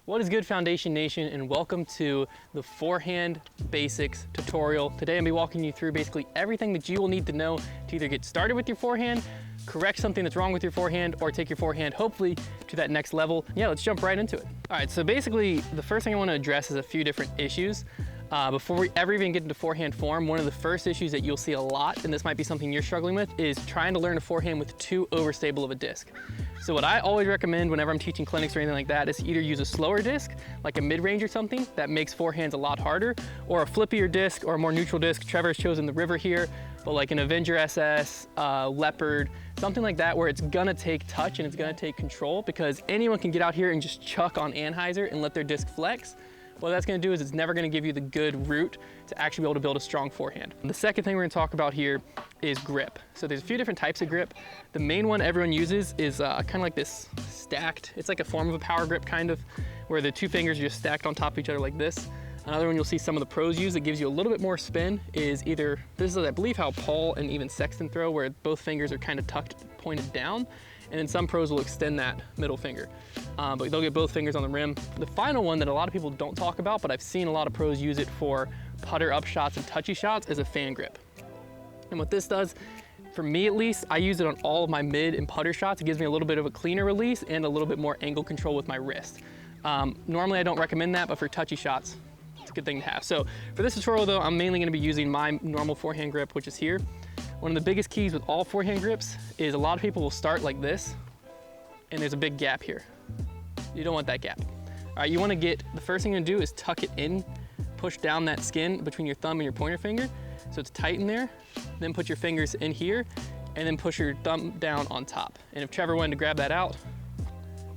What is good, Foundation Nation, and welcome to the Forehand Basics tutorial. Today I'm going to be walking you through basically everything that you will need to know to either get started with your forehand, correct something that's wrong with your forehand, or take your forehand hopefully to that next level. Yeah, let's jump right into it. All right, so basically the first thing I want to address is a few different issues. Before we ever even get into forehand form, one of the first issues that you'll see a lot, and this might be something you're struggling with, is trying to learn a forehand with too overstable of a disc. So what I always recommend whenever I'm teaching clinics or anything like that is either use a slower disc, like a mid-range or something, that makes forehands a lot harder, or a flippier disc or a more neutral disc. Trevor's chosen the River here, but like an Avenger SS, Leopard, something like that where it's gonna take touch and it's gonna take control, because anyone can get out here and just chuck on Anheuser and let their disc flex. What that's gonna do is it's never gonna give you the good root to actually be able to build a strong forehand. The second thing we're gonna talk about here is grip. So there's a few different types of grip. The main one everyone uses is kind of like this stacked. It's like a form of a power grip kind of, where the two fingers are just stacked on top of each other like this. Another one you'll see some of the pros use that gives you a little bit more spin is either, this is I believe how Paul and even Sexton throw, where both fingers are kind of tucked, pointed down. And then some pros will extend that middle finger, but they'll get both fingers on the rim. The final one that a lot of people don't talk about, but I've seen a lot of pros use it for putter up shots and touchy shots, is a fan grip. And what this does, for me at least, I use it on all of my mid and putter shots. It gives me a little bit of a cleaner release and a little bit more angle control with my wrist. Normally I don't recommend that, but for touchy shots, it's a good thing to have. So for this tutorial though, I'm mainly gonna be using my normal forehand grip, which is here. One of the biggest keys with all forehand grips is a lot of people will start like this, and there's a big gap here. You don't want that gap. All right, you wanna get, the first thing you're gonna do is tuck it in, push down that skin between your thumb and your pointer finger, so it's tight in there. Then put your fingers in here, and then push your thumb down on top. And if Trevor wanted to grab that out,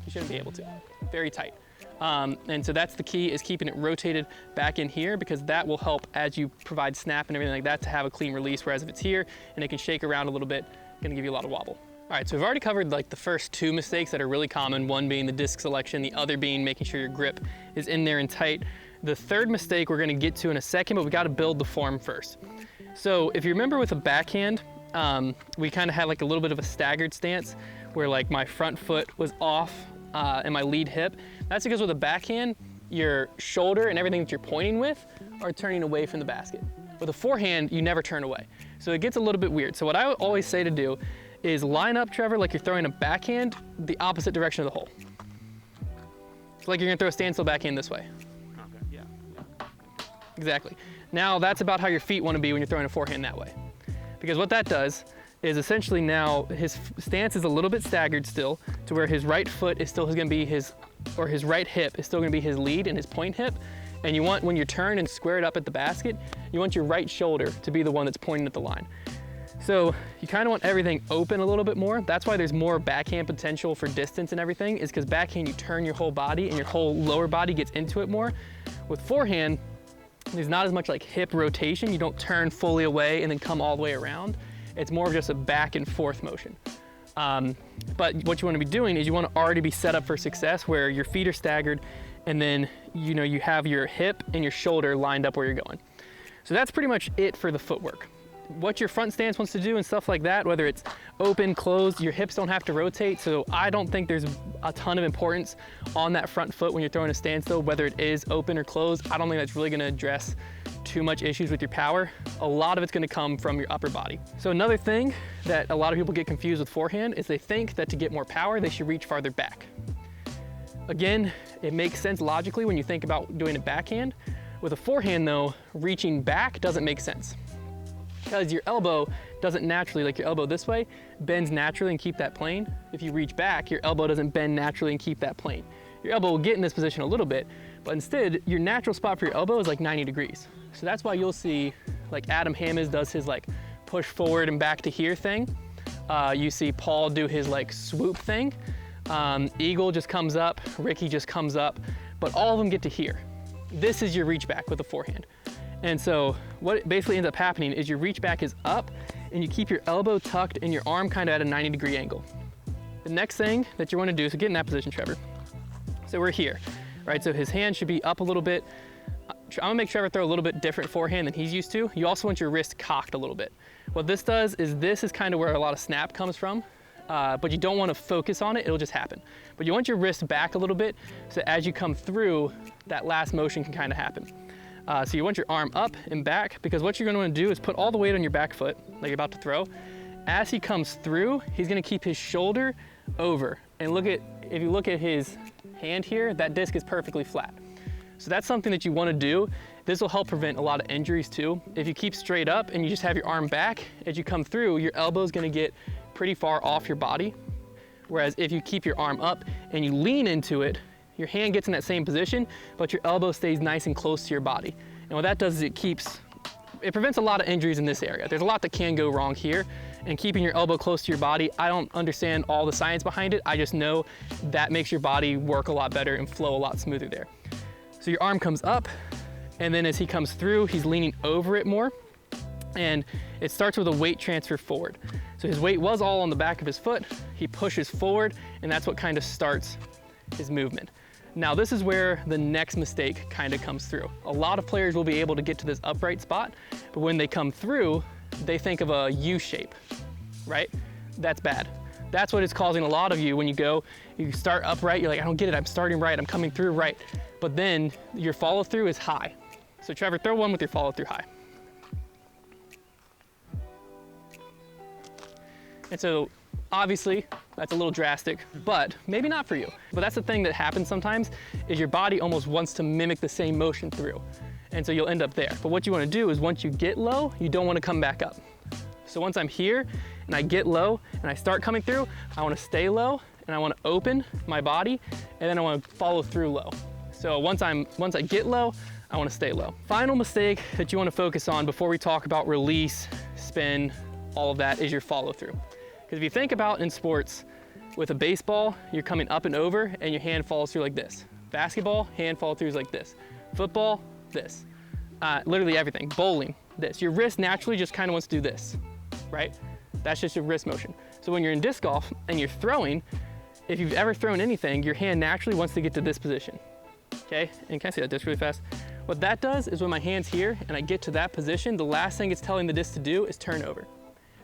you shouldn't be able to. Very tight. And so that's the key, is keeping it rotated back in here, because that will help as you provide snap and everything like that to have a clean release, whereas if it's here and it can shake around a little bit, gonna give you a lot of wobble. All right, so we've already covered like the first two mistakes that are really common, one being the disc selection, the other being making sure your grip is in there and tight. The third mistake we're gonna get to in a second, but we gotta build the form first. So if you remember with a backhand, we kind of had like a little bit of a staggered stance where like my front foot was off and my lead hip. That's because with a backhand, your shoulder and everything that you're pointing with are turning away from the basket. With a forehand, you never turn away. So it gets a little bit weird. So what I always say to do is line up, Trevor, like you're throwing a backhand the opposite direction of the hole. It's like you're gonna throw a standstill backhand this way. Okay, yeah. Exactly. Now that's about how your feet wanna be when you're throwing a forehand that way. Because what that does is essentially now his stance is a little bit staggered still, to where his right foot is still gonna be his, or his right hip is still gonna be his lead and his point hip. And you want, when you're turned and squared up at the basket, you want your right shoulder to be the one that's pointing at the line. So you kind of want everything open a little bit more. That's why there's more backhand potential for distance and everything, is because backhand you turn your whole body and your whole lower body gets into it more. With forehand, there's not as much like hip rotation. You don't turn fully away and then come all the way around. It's more of just a back and forth motion. But what you want to be doing is you want to already be set up for success, where your feet are staggered and then you have your hip and your shoulder lined up where you're going. So that's pretty much it for the footwork. What your front stance wants to do and stuff like that, whether it's open, closed, your hips don't have to rotate. So I don't think there's a ton of importance on that front foot when you're throwing a standstill, whether it is open or closed. I don't think that's really gonna address too much issues with your power. A lot of it's gonna come from your upper body. So another thing that a lot of people get confused with forehand is they think that to get more power, they should reach farther back. Again, it makes sense logically when you think about doing a backhand. With a forehand though, reaching back doesn't make sense, because your elbow doesn't naturally, like your elbow this way, bends naturally and keep that plane. If you reach back, your elbow doesn't bend naturally and keep that plane. Your elbow will get in this position a little bit, but instead, your natural spot for your elbow is like 90 degrees. So that's why you'll see, like Adam Hammes does his like push forward and back to here thing. You see Paul do his like swoop thing. Eagle just comes up, Ricky just comes up, but all of them get to here. This is your reach back with a forehand. And so what basically ends up happening is your reach back is up and you keep your elbow tucked and your arm kind of at a 90-degree angle. The next thing that you want to do, so get in that position, Trevor. So we're here, right? So his hand should be up a little bit. I'm gonna make Trevor throw a little bit different forehand than he's used to. You also want your wrist cocked a little bit. What this does is, this is kind of where a lot of snap comes from. but you don't want to focus on it, it'll just happen. But you want your wrist back a little bit, so as you come through, that last motion can kind of happen. So you want your arm up and back, because what you're going to want to do is put all the weight on your back foot, like you're about to throw. As he comes through, he's going to keep his shoulder over. And if you look at his hand here, that disc is perfectly flat. So that's something that you want to do. This will help prevent a lot of injuries too. If you keep straight up and you just have your arm back, as you come through, your elbow is going to get pretty far off your body. Whereas if you keep your arm up and you lean into it, your hand gets in that same position, but your elbow stays nice and close to your body. And what that does is it prevents a lot of injuries in this area. There's a lot that can go wrong here, and keeping your elbow close to your body, I don't understand all the science behind it. I just know that makes your body work a lot better and flow a lot smoother there. So your arm comes up, and then as he comes through, he's leaning over it more, and it starts with a weight transfer forward. So his weight was all on the back of his foot, he pushes forward, and that's what kind of starts his movement. Now this is where the next mistake kind of comes through. A lot of players will be able to get to this upright spot, but when they come through, they think of a U shape, right? That's bad. That's what is causing a lot of you when you start upright, you're like, I don't get it, I'm starting right, I'm coming through right. But then your follow through is high. So Trevor, throw one with your follow through high. And so obviously that's a little drastic, but maybe not for you. But that's the thing that happens sometimes, is your body almost wants to mimic the same motion through. And so you'll end up there. But what you want to do is once you get low, you don't want to come back up. So once I'm here and I get low and I start coming through, I want to stay low and I want to open my body, and then I want to follow through low. So once I get low, I want to stay low. Final mistake that you want to focus on before we talk about release, spin, all of that, is your follow through. Because if you think about in sports, with a baseball, you're coming up and over and your hand follows through like this. Basketball, hand follow throughs like this. Football, this. Literally everything. Bowling, this. Your wrist naturally just kind of wants to do this, right? That's just your wrist motion. So when you're in disc golf and you're throwing, if you've ever thrown anything, your hand naturally wants to get to this position, okay? And can I see that disc really fast? What that does is when my hand's here and I get to that position, the last thing it's telling the disc to do is turn over.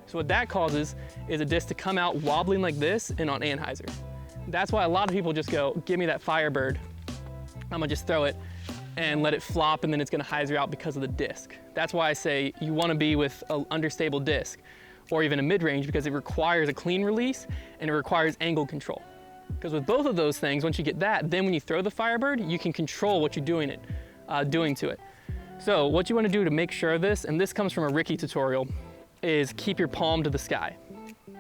So what that causes is a disc to come out wobbling like this and on anhyzer. That's why a lot of people just go, give me that Firebird. I'm gonna just throw it and let it flop, and then it's gonna hyzer out because of the disc. That's why I say you wanna be with an understable disc or even a mid-range, because it requires a clean release and it requires angle control. Because with both of those things, once you get that, then when you throw the Firebird, you can control what you're doing to it. So what you wanna do to make sure of this, and this comes from a Ricky tutorial, is keep your palm to the sky.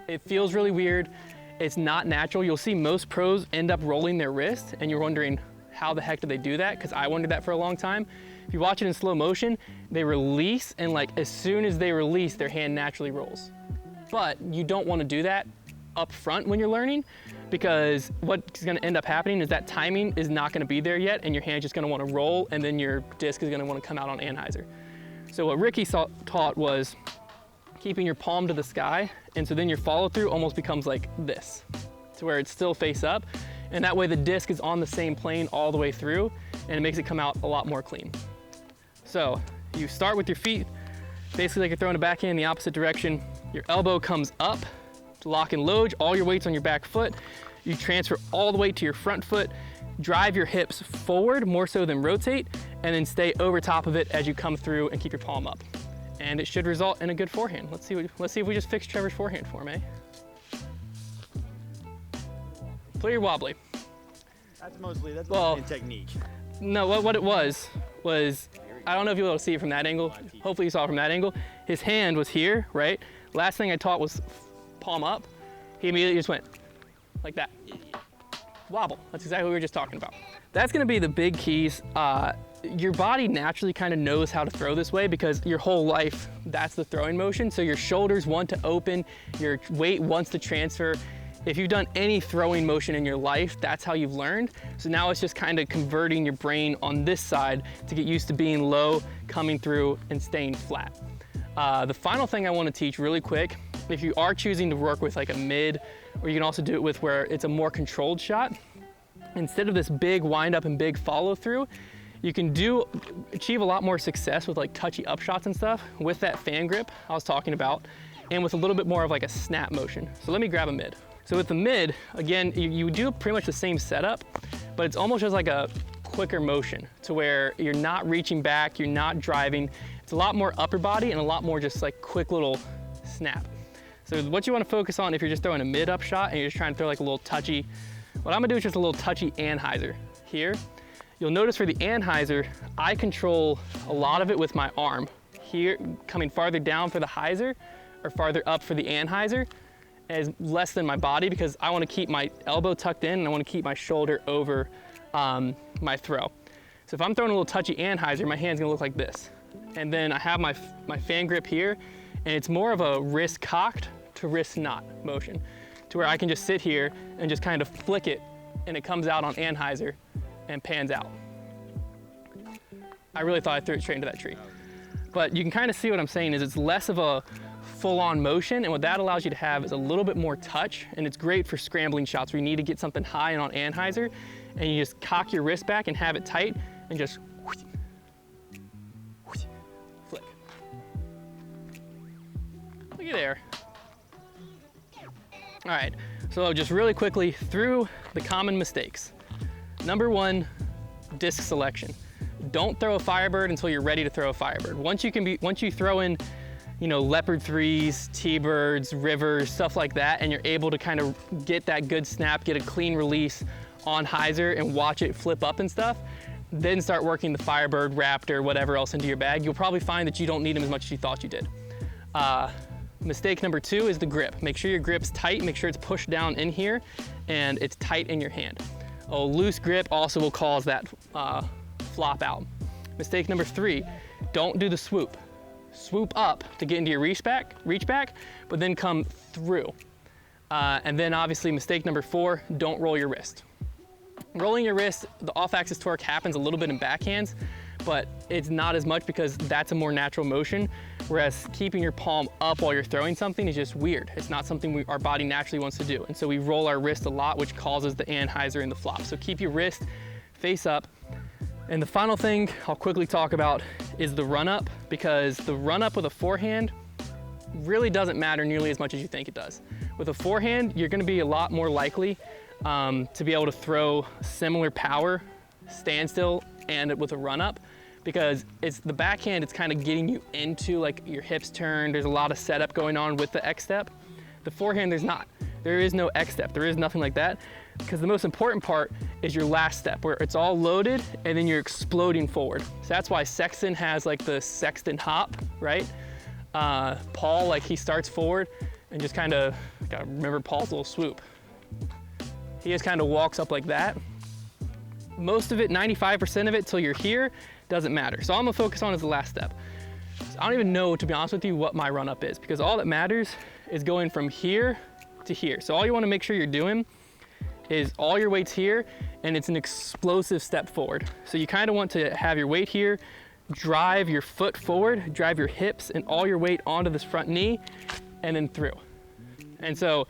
It feels really weird. It's not natural. You'll see most pros end up rolling their wrist and you're wondering how the heck did they do that? Because I wondered that for a long time. If you watch it in slow motion, they release, and like as soon as they release, their hand naturally rolls. But you don't want to do that up front when you're learning, because what's going to end up happening is that timing is not going to be there yet, and your hand's just going to want to roll, and then your disc is going to want to come out on anhyzer. So what Ricky taught was keeping your palm to the sky, and so then your follow through almost becomes like this, to where it's still face up, and that way the disc is on the same plane all the way through, and it makes it come out a lot more clean. So you start with your feet, basically like you're throwing a backhand in the opposite direction. Your elbow comes up to lock and load, all your weight's on your back foot. You transfer all the way to your front foot, drive your hips forward more so than rotate, and then stay over top of it as you come through and keep your palm up. And it should result in a good forehand. Let's see if we just fix Trevor's forehand for him, eh? Clear wobbly. That's mostly technique. No, what it was, I don't know if you'll be able to see it from that angle. Hopefully you saw it from that angle. His hand was here, right? Last thing I taught was palm up. He immediately just went like that. Wobble. That's exactly what we were just talking about. That's gonna be the big keys. Your body naturally kind of knows how to throw this way because your whole life, that's the throwing motion. So your shoulders want to open, your weight wants to transfer. If you've done any throwing motion in your life, that's how you've learned. So now it's just kind of converting your brain on this side to get used to being low, coming through, and staying flat. The final thing I want to teach really quick, if you are choosing to work with like a mid, or you can also do it with where it's a more controlled shot, instead of this big wind up and big follow through, you can achieve a lot more success with like touchy up shots and stuff with that fan grip I was talking about, and with a little bit more of like a snap motion. So let me grab a mid. So with the mid, again, you do pretty much the same setup, but it's almost just like a quicker motion to where you're not reaching back, you're not driving. It's a lot more upper body and a lot more just like quick little snap. So what you want to focus on if you're just throwing a mid up shot and you're just trying to throw like a little touchy, what I'm gonna do is just a little touchy anhyzer here. You'll notice for the anhyzer, I control a lot of it with my arm. Here, coming farther down for the hyzer or farther up for the anhyzer is less than my body because I want to keep my elbow tucked in and I want to keep my shoulder over my throw. So if I'm throwing a little touchy anhyzer, my hand's gonna look like this. And then I have my fan grip here, and it's more of a wrist cocked to wrist not motion, to where I can just sit here and just kind of flick it and it comes out on anhyzer and pans out. I really thought I threw it straight into that tree. But you can kind of see what I'm saying is it's less of a full-on motion, and what that allows you to have is a little bit more touch, and it's great for scrambling shots where you need to get something high and on anhyzer, and you just cock your wrist back and have it tight and just flick. Looky there. All right, so just really quickly through the common mistakes. Number one, disc selection. Don't throw a Firebird until you're ready to throw a Firebird. Once you throw in, you know, leopard threes, T-birds, rivers, stuff like that, and you're able to kind of get that good snap, get a clean release on hyzer and watch it flip up and stuff, then start working the Firebird, Raptor, whatever else into your bag. You'll probably find that you don't need them as much as you thought you did. Mistake number two is the grip. Make sure your grip's tight, make sure it's pushed down in here and it's tight in your hand. A loose grip also will cause that flop out. Mistake number three, don't do the swoop. Swoop up to get into your reach back, but then come through. And then obviously mistake number four, don't roll your wrist. Rolling your wrist, the off-axis torque happens a little bit in backhands, but it's not as much because that's a more natural motion, whereas keeping your palm up while you're throwing something is just weird. It's not something our body naturally wants to do. And so we roll our wrist a lot, which causes the anhyzer and the flop. So keep your wrist face up. And the final thing I'll quickly talk about is the run up, because the run up with a forehand really doesn't matter nearly as much as you think it does. With a forehand, you're gonna be a lot more likely to be able to throw similar power, standstill, and with a run up, because it's the backhand, it's kind of getting you into like your hips turned. There's a lot of setup going on with the X step. The forehand, there's not. There is no X step, there is nothing like that, because the most important part is your last step where it's all loaded and then you're exploding forward. So that's why Sexton has like the Sexton hop, right? Paul, like he starts forward and just kind of, gotta remember Paul's little swoop. He just kind of walks up like that. Most of it, 95% of it till you're here, doesn't matter. So all I'm gonna focus on is the last step. So I don't even know, to be honest with you, what my run up is, because all that matters is going from here to here. So all you wanna make sure you're doing is all your weight's here and it's an explosive step forward. So you kind of want to have your weight here, drive your foot forward, drive your hips and all your weight onto this front knee and then through. And so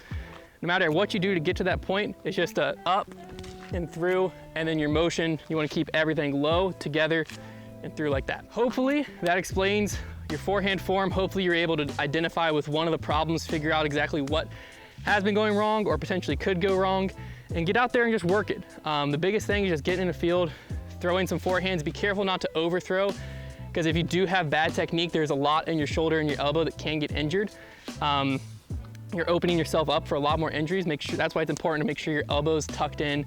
no matter what you do to get to that point, it's just a up and through, and then your motion, you want to keep everything low together and through like that. Hopefully that explains your forehand form. Hopefully you're able to identify with one of the problems, figure out exactly what has been going wrong or potentially could go wrong, and get out there and just work it. The biggest thing is just getting in the field, throwing some forehands. Be careful not to overthrow, because if you do have bad technique, there's a lot in your shoulder and your elbow that can get injured. You're opening yourself up for a lot more injuries. That's why it's important to make sure your elbow's tucked in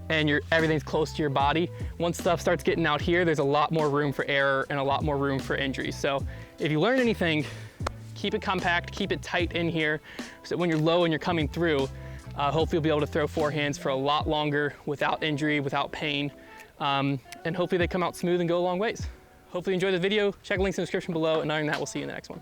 and everything's close to your body. Once stuff starts getting out here, there's a lot more room for error and a lot more room for injuries. So if you learn anything, keep it compact, keep it tight in here, so that when you're low and you're coming through, hopefully you'll be able to throw forehands for a lot longer without injury, without pain, and hopefully they come out smooth and go a long ways. Hopefully you enjoyed the video. Check the links in the description below, and other than that, we'll see you in the next one.